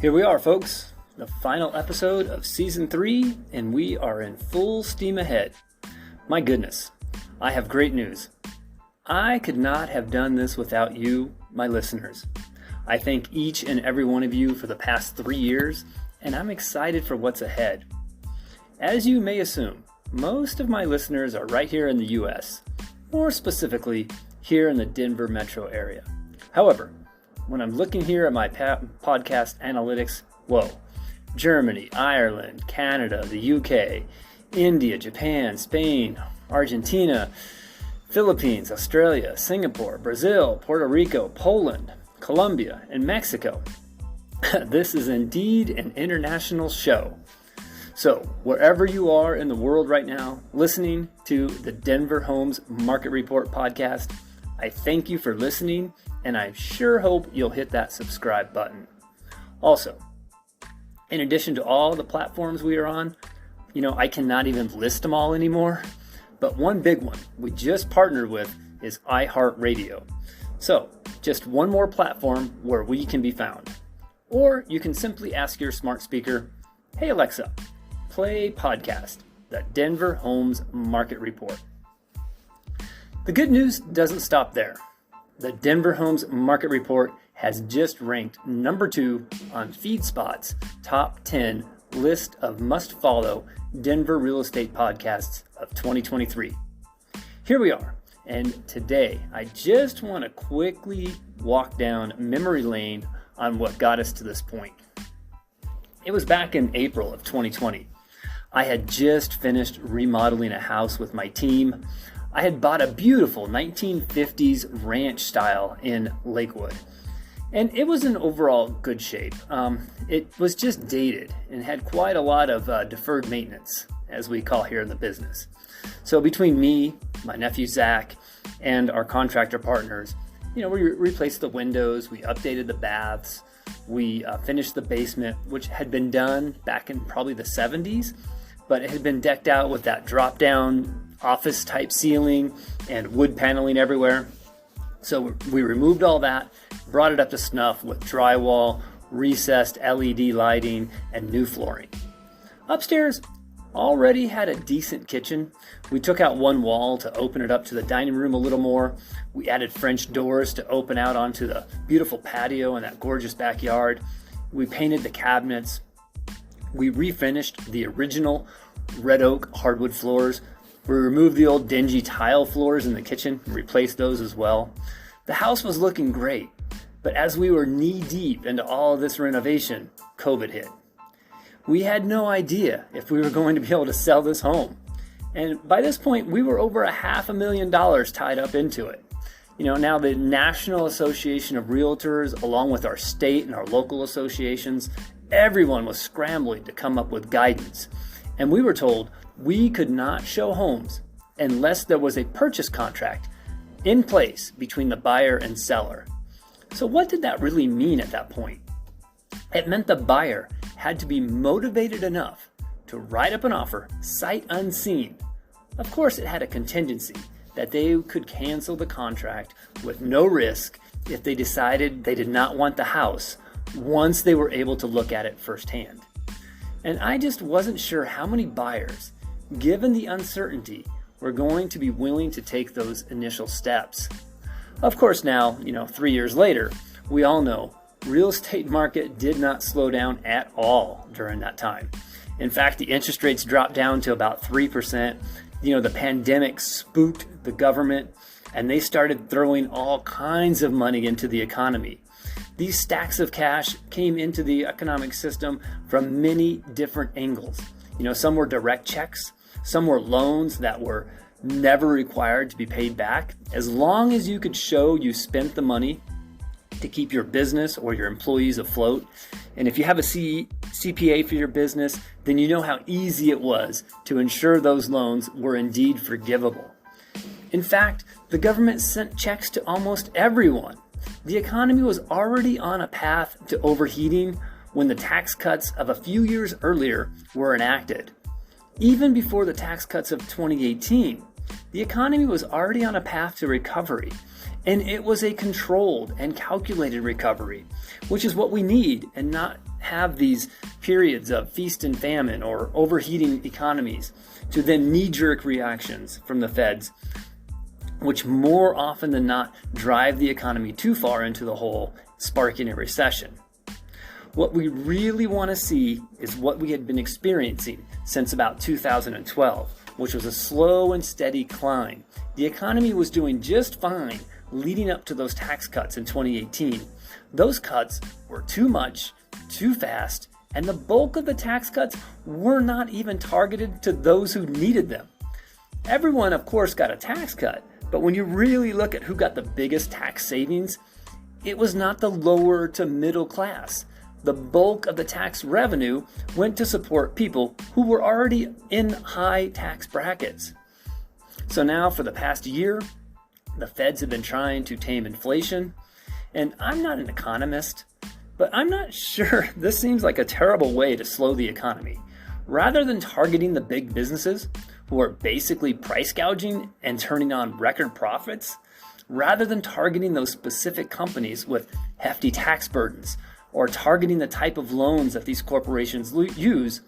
Here we are, folks, the final episode of Season 3, and we are in full steam ahead. My goodness, I have great news. I could not have done this without you, my listeners. I thank each and every one of you for the past 3 years, and I'm excited for what's ahead. As you may assume, most of my listeners are right here in the US, more specifically here in the Denver metro area. However, when I'm looking here at my podcast analytics, whoa, Germany, Ireland, Canada, the UK, India, Japan, Spain, Argentina, Philippines, Australia, Singapore, Brazil, Puerto Rico, Poland, Colombia, and Mexico. This is indeed an international show. So, wherever you are in the world right now, listening to the Denver Homes Market Report podcast, I thank you for listening, and I sure hope you'll hit that subscribe button. Also, in addition to all the platforms we are on, I cannot even list them all anymore, but one big one we just partnered with is iHeartRadio. So, just one more platform where we can be found. Or you can simply ask your smart speaker, "Hey Alexa, play podcast, the Denver Homes Market Report." The good news doesn't stop there. The Denver Homes Market Report has just ranked number 2 on FeedSpot's top 10 list of must-follow Denver real estate podcasts of 2023. Here we are, and today I just want to quickly walk down memory lane on what got us to this point. It was back in April of 2020. I had just finished remodeling a house with my team. I had bought a beautiful 1950s ranch style in Lakewood, and it was in overall good shape. It was just dated and had quite a lot of deferred maintenance, as we call here in the business. So between me, my nephew Zach, and our contractor partners, we replaced the windows, we updated the baths, we finished the basement, which had been done back in probably the 70s, but it had been decked out with that drop-down office type ceiling and wood paneling everywhere. So we removed all that, brought it up to snuff with drywall, recessed LED lighting, and new flooring. Upstairs already had a decent kitchen. We took out one wall to open it up to the dining room a little more. We added French doors to open out onto the beautiful patio and that gorgeous backyard. We painted the cabinets. We refinished the original red oak hardwood floors. We removed the old dingy tile floors in the kitchen and replaced those as well. The house was looking great, but as we were knee-deep into all of this renovation, COVID hit. We had no idea if we were going to be able to sell this home. And by this point, we were over $500,000 tied up into it. Now the National Association of Realtors, along with our state and our local associations, everyone was scrambling to come up with guidance. And we were told we could not show homes unless there was a purchase contract in place between the buyer and seller. So what did that really mean at that point? It meant the buyer had to be motivated enough to write up an offer sight unseen. Of course, it had a contingency that they could cancel the contract with no risk if they decided they did not want the house once they were able to look at it firsthand. And I just wasn't sure how many buyers, given the uncertainty, were going to be willing to take those initial steps. Of course now, 3 years later, we all know real estate market did not slow down at all during that time. In fact, the interest rates dropped down to about 3%. The pandemic spooked the government, and they started throwing all kinds of money into the economy. These stacks of cash came into the economic system from many different angles. Some were direct checks, some were loans that were never required to be paid back. As long as you could show you spent the money to keep your business or your employees afloat. And if you have a CPA for your business, then you know how easy it was to ensure those loans were indeed forgivable. In fact, the government sent checks to almost everyone. The economy was already on a path to overheating when the tax cuts of a few years earlier were enacted. Even before the tax cuts of 2018, the economy was already on a path to recovery, And it was a controlled and calculated recovery, which is what we need, and not have these periods of feast and famine or overheating economies to then knee-jerk reactions from the feds, which more often than not drive the economy too far into the hole, sparking a recession. What we really want to see is what we had been experiencing since about 2012, which was a slow and steady climb. The economy was doing just fine leading up to those tax cuts in 2018. Those cuts were too much, too fast, and the bulk of the tax cuts were not even targeted to those who needed them. Everyone, of course, got a tax cut, but when you really look at who got the biggest tax savings, it was not the lower to middle class. The bulk of the tax revenue went to support people who were already in high tax brackets. So now for the past year, the feds have been trying to tame inflation, and I'm not an economist, but I'm not sure this seems like a terrible way to slow the economy. Rather than targeting the big businesses who are basically price gouging and turning on record profits, rather than targeting those specific companies with hefty tax burdens or targeting the type of loans that these corporations use,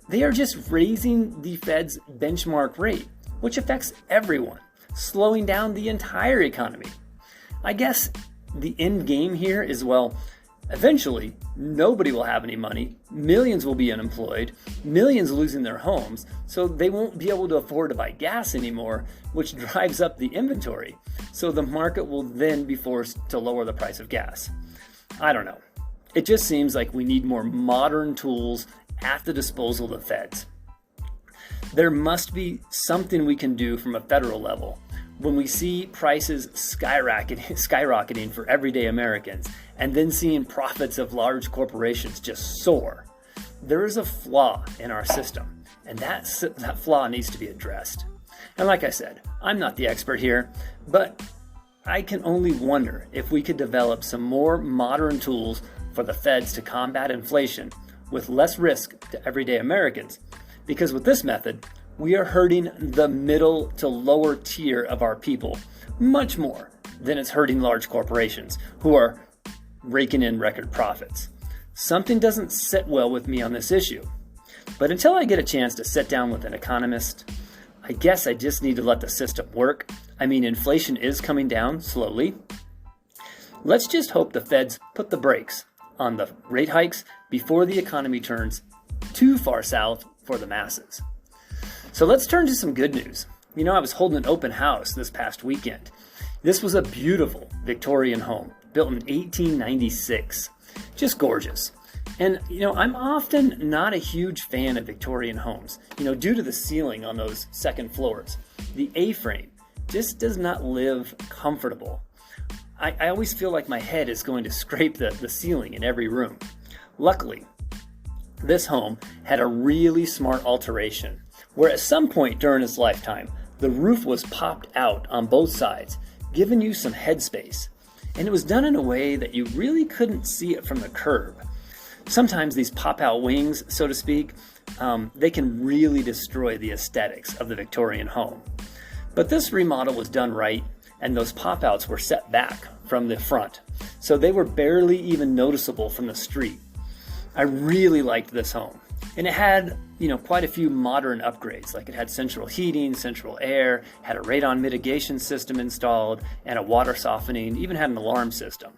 they are just raising the Fed's benchmark rate, which affects everyone, slowing down the entire economy. I guess the end game here is, well, eventually nobody will have any money, millions will be unemployed, millions losing their homes, so they won't be able to afford to buy gas anymore, which drives up the inventory. So the market will then be forced to lower the price of gas. I don't know. It just seems like we need more modern tools at the disposal of the feds. There must be something we can do from a federal level when we see prices skyrocketing for everyday Americans and then seeing profits of large corporations just soar. There is a flaw in our system, and that flaw needs to be addressed. And like I said, I'm not the expert here, but I can only wonder if we could develop some more modern tools for the feds to combat inflation with less risk to everyday Americans. Because with this method, we are hurting the middle to lower tier of our people much more than it's hurting large corporations who are raking in record profits. Something doesn't sit well with me on this issue. But until I get a chance to sit down with an economist, I guess I just need to let the system work. I mean, inflation is coming down slowly. Let's just hope the feds put the brakes on the rate hikes before the economy turns too far south for the masses. So let's turn to some good news. You know, I was holding an open house this past weekend. This was a beautiful Victorian home built in 1896. Just gorgeous. And, you know, I'm often not a huge fan of Victorian homes, due to the ceiling on those second floors. The A-frame just does not live comfortable. I always feel like my head is going to scrape the ceiling in every room. Luckily, this home had a really smart alteration, where at some point during its lifetime, the roof was popped out on both sides, giving you some headspace. And it was done in a way that you really couldn't see it from the curb. Sometimes these pop-out wings, so to speak, they can really destroy the aesthetics of the Victorian home. But this remodel was done right, and those pop-outs were set back from the front, so they were barely even noticeable from the street. I really liked this home. And it had, quite a few modern upgrades, like it had central heating, central air, had a radon mitigation system installed, and a water softening, even had an alarm system.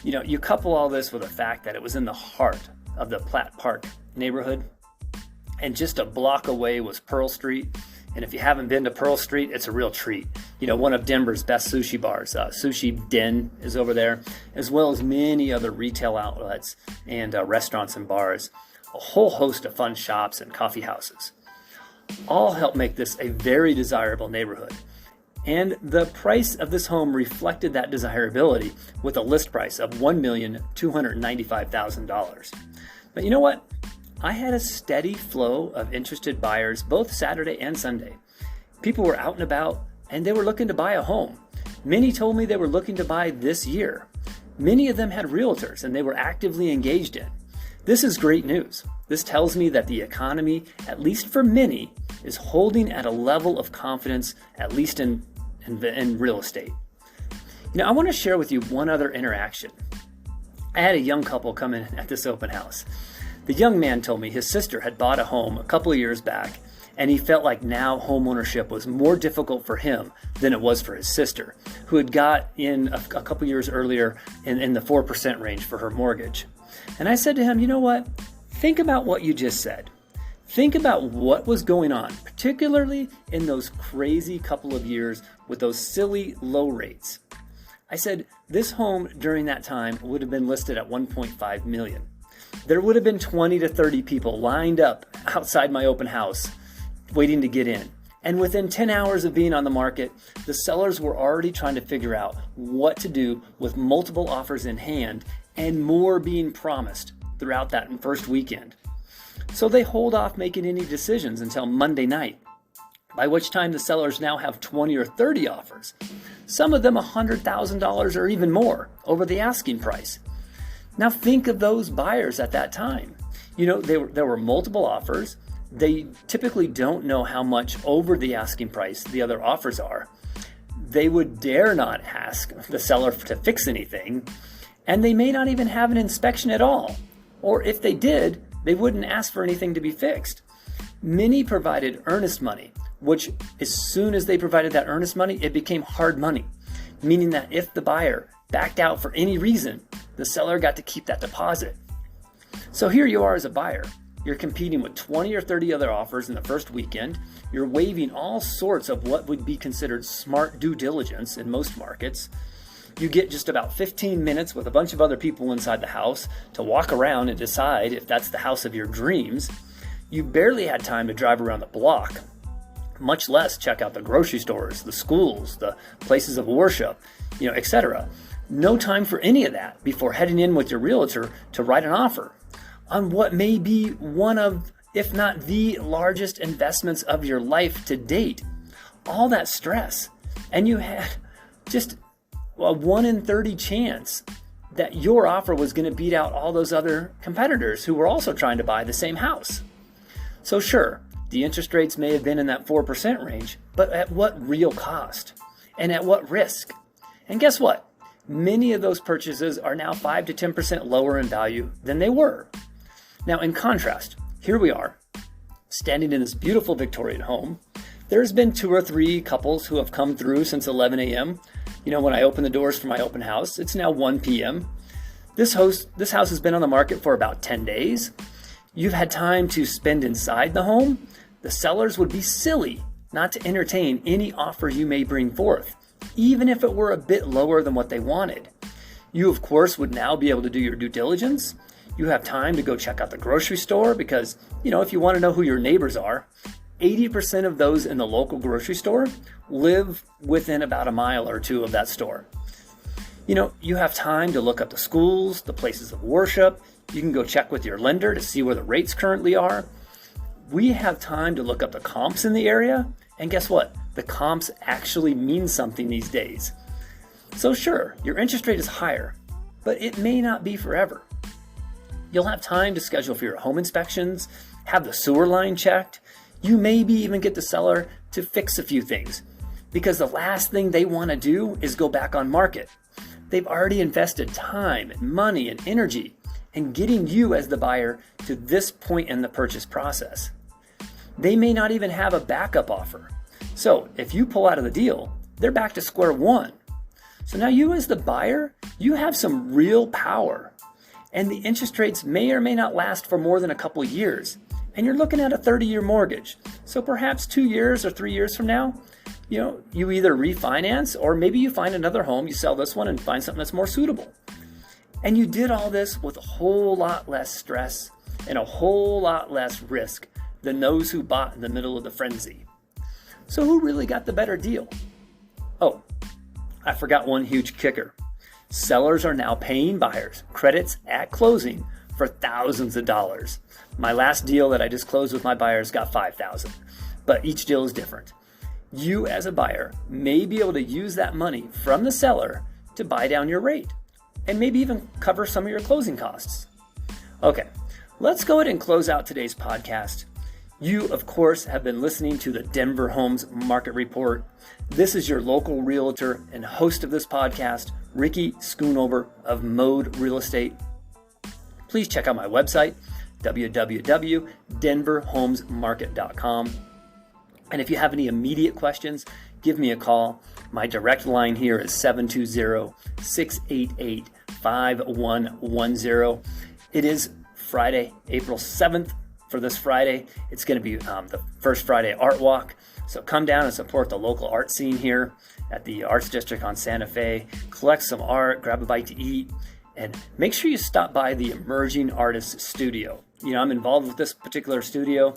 You couple all this with the fact that it was in the heart of the Platt Park neighborhood, and just a block away was Pearl Street. And if you haven't been to Pearl Street, it's a real treat. One of Denver's best sushi bars, Sushi Den is over there, as well as many other retail outlets and restaurants and bars. A whole host of fun shops and coffee houses. All help make this a very desirable neighborhood. And the price of this home reflected that desirability with a list price of $1,295,000. But you know what? I had a steady flow of interested buyers both Saturday and Sunday. People were out and about, and they were looking to buy a home. Many told me they were looking to buy this year. Many of them had realtors, and they were actively engaged in. This is great news. This tells me that the economy, at least for many, is holding at a level of confidence, at least in real estate. Now, I want to share with you one other interaction. I had a young couple come in at this open house. The young man told me his sister had bought a home a couple of years back, and he felt like now home ownership was more difficult for him than it was for his sister, who had got in a couple years earlier in the 4% range for her mortgage. And I said to him, you know what? Think about what you just said. Think about what was going on, particularly in those crazy couple of years with those silly low rates. I said, this home during that time would have been listed at $1.5 million. There would have been 20 to 30 people lined up outside my open house waiting to get in. And within 10 hours of being on the market, the sellers were already trying to figure out what to do with multiple offers in hand and more being promised throughout that first weekend. So they hold off making any decisions until Monday night, by which time the sellers now have 20 or 30 offers, some of them $100,000 or even more over the asking price. Now think of those buyers at that time. There were multiple offers. They typically don't know how much over the asking price the other offers are. They would dare not ask the seller to fix anything, and they may not even have an inspection at all. Or if they did, they wouldn't ask for anything to be fixed. Many provided earnest money, which as soon as they provided that earnest money, it became hard money, meaning that if the buyer backed out for any reason, the seller got to keep that deposit. So here you are as a buyer. You're competing with 20 or 30 other offers in the first weekend. You're waiving all sorts of what would be considered smart due diligence in most markets. You get just about 15 minutes with a bunch of other people inside the house to walk around and decide if that's the house of your dreams. You barely had time to drive around the block, much less check out the grocery stores, the schools, the places of worship, etc. No time for any of that before heading in with your realtor to write an offer on what may be one of, if not the largest investments of your life to date. All that stress. And you had just a 1 in 30 chance that your offer was going to beat out all those other competitors who were also trying to buy the same house. So sure, the interest rates may have been in that 4% range, but at what real cost? And at what risk? And guess what? Many of those purchases are now 5 to 10% lower in value than they were. Now, in contrast, here we are, standing in this beautiful Victorian home. There's been 2 or 3 couples who have come through since 11 a.m. When I open the doors for my open house, it's now 1 p.m. This house has been on the market for about 10 days. You've had time to spend inside the home. The sellers would be silly not to entertain any offer you may bring forth, even if it were a bit lower than what they wanted. You, of course, would now be able to do your due diligence. You have time to go check out the grocery store because, if you want to know who your neighbors are, 80% of those in the local grocery store live within about a mile or 2 of that store. You have time to look up the schools, the places of worship. You can go check with your lender to see where the rates currently are. We have time to look up the comps in the area. And guess what? The comps actually mean something these days. So sure, your interest rate is higher, but it may not be forever. You'll have time to schedule for your home inspections, have the sewer line checked. You maybe even get the seller to fix a few things because the last thing they want to do is go back on market. They've already invested time and money and energy in getting you as the buyer to this point in the purchase process. They may not even have a backup offer. So if you pull out of the deal, they're back to square one. So now you as the buyer, you have some real power. And the interest rates may or may not last for more than a couple of years. And you're looking at a 30-year mortgage. So perhaps 2 years or 3 years from now, you either refinance or maybe you find another home, you sell this one and find something that's more suitable. And you did all this with a whole lot less stress and a whole lot less risk than those who bought in the middle of the frenzy. So who really got the better deal? Oh, I forgot one huge kicker. Sellers are now paying buyers credits at closing for thousands of dollars. My last deal that I just closed with my buyers got $5,000, but each deal is different. You as a buyer may be able to use that money from the seller to buy down your rate and maybe even cover some of your closing costs. Okay, let's go ahead and close out today's podcast. You, of course, have been listening to the Denver Homes Market Report. This is your local realtor and host of this podcast, Ricky Schoonover of Mode Real Estate. Please check out my website, www.denverhomesmarket.com. And if you have any immediate questions, give me a call. My direct line here is 720-688-5110. It is Friday, April 7th. For this Friday, it's going to be the first Friday Art Walk. So come down and support the local art scene here at the Arts District on Santa Fe. Collect some art, grab a bite to eat, and make sure you stop by the Emerging Artists Studio. I'm involved with this particular studio,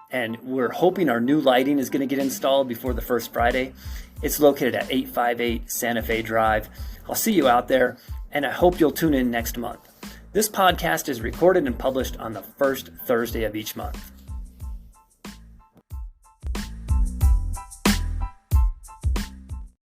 and we're hoping our new lighting is going to get installed before the first Friday. It's located at 858 Santa Fe Drive. I'll see you out there, and I hope you'll tune in next month. This podcast is recorded and published on the first Thursday of each month.